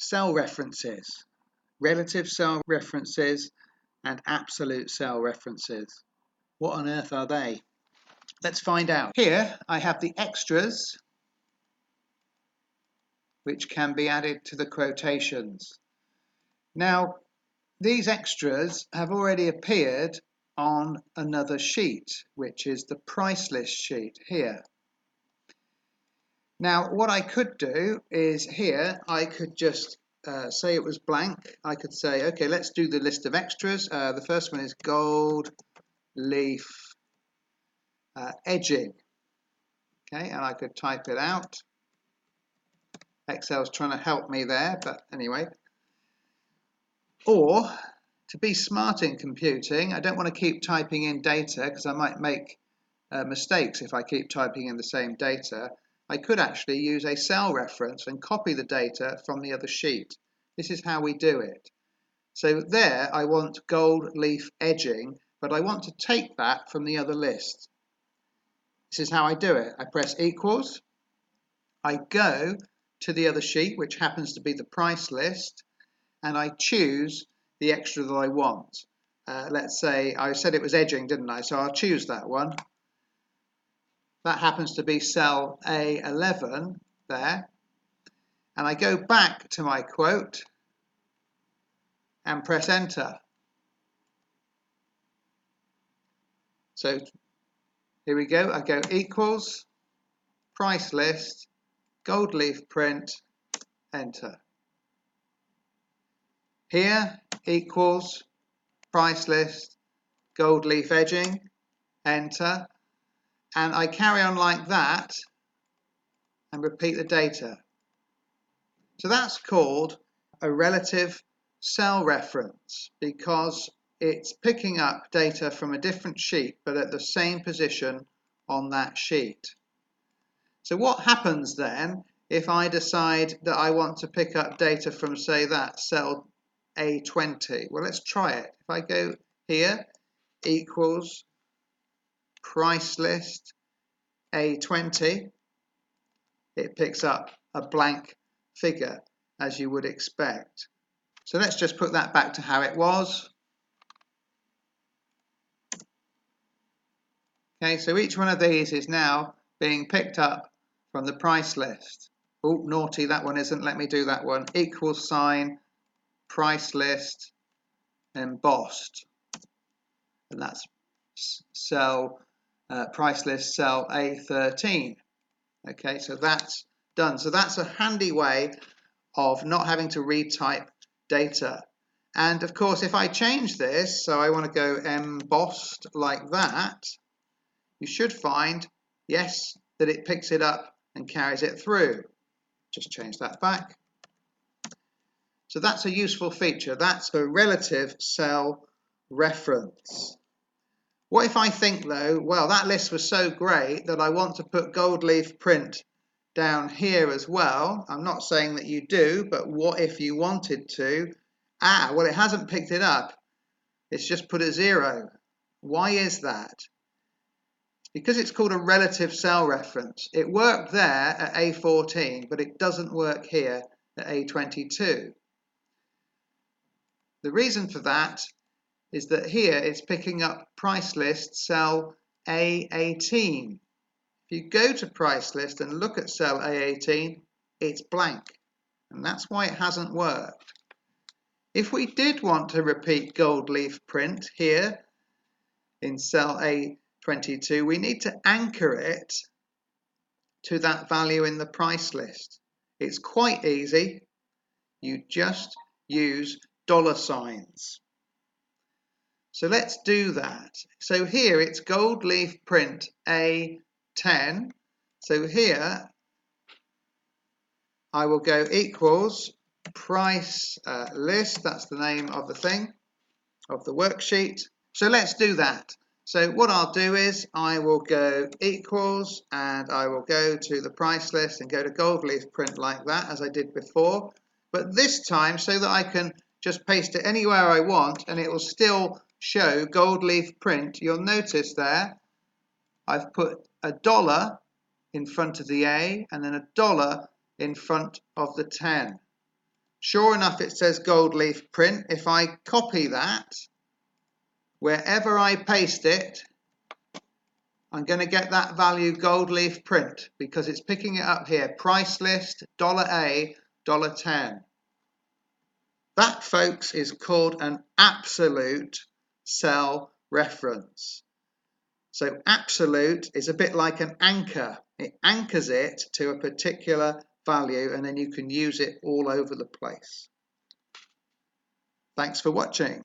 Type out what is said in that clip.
cell references, relative cell references, and absolute cell references. What on earth are they? Let's find out. Here I have the extras, which can be added to the quotations. Now, these extras have already appeared on another sheet, which is the price list sheet here. Now, what I could do is here, I could just say it was blank. I could say, okay, let's do the list of extras. The first one is gold leaf edging. Okay, and I could type it out. Excel's trying to help me there, but anyway. Or, to be smart in computing, I don't want to keep typing in data because I might make mistakes if I keep typing in the same data. I could actually use a cell reference and copy the data from the other sheet. This is how we do it. So there I want gold leaf edging, but I want to take that from the other list. This is how I do it. I press equals, I go to the other sheet, which happens to be the price list, and I choose the extra that I want. Let's say I said it was edging, didn't I? So I'll choose that one. That happens to be cell A11 there. And I go back to my quote and press enter. So here we go. I go equals, price list, gold leaf print, enter. Here equals, price list, gold leaf edging, enter. And I carry on like that and repeat the data. So that's called a relative cell reference because it's picking up data from a different sheet but at the same position on that sheet. So what happens then if I decide that I want to pick up data from, say, that cell A20? Well, let's try it. If I go here, equals price list A20, it picks up a blank figure, as you would expect. So let's just put that back to how it was. Okay, so each one of these is now being picked up from the price list. Oh, naughty, that one isn't. Let me do that one. Equals sign, price list, embossed. And that's cell, price list cell A13. Okay, so that's done. So that's a handy way of not having to retype data. And of course, if I change this, so I want to go embossed like that, you should find, yes, that it picks it up and carries it through. Just change that back. So that's a useful feature. That's a relative cell reference. What if I think, though, well, that list was so great that I want to put gold leaf print down here as well? I'm not saying that you do, but what if you wanted to? Well, it hasn't picked it up. It's just put a 0. Why is that? Because it's called a relative cell reference. It worked there at A14, but it doesn't work here at A22. The reason for that is that here it's picking up price list cell A18. If you go to price list and look at cell A18, it's blank, and that's why it hasn't worked. If we did want to repeat gold leaf print here in cell A22, we need to anchor it to that value in the price list. It's quite easy. You just use dollar signs. So let's do that. So here it's gold leaf print A10. So here I will go equals price list. That's the name of the thing, of the worksheet. So let's do that. So what I'll do is I will go equals and I will go to the price list and go to gold leaf print like that as I did before. But this time so that I can just paste it anywhere I want and it will still show gold leaf print. You'll notice there I've put a dollar in front of the A and then a dollar in front of the 10. Sure enough, it says gold leaf print. If I copy that, wherever I paste it, I'm going to get that value gold leaf print because it's picking it up here. Price list, $A, $10. That, folks, is called an absolute cell reference. So absolute is a bit like an anchor. It anchors it to a particular value and then you can use it all over the place. Thanks for watching.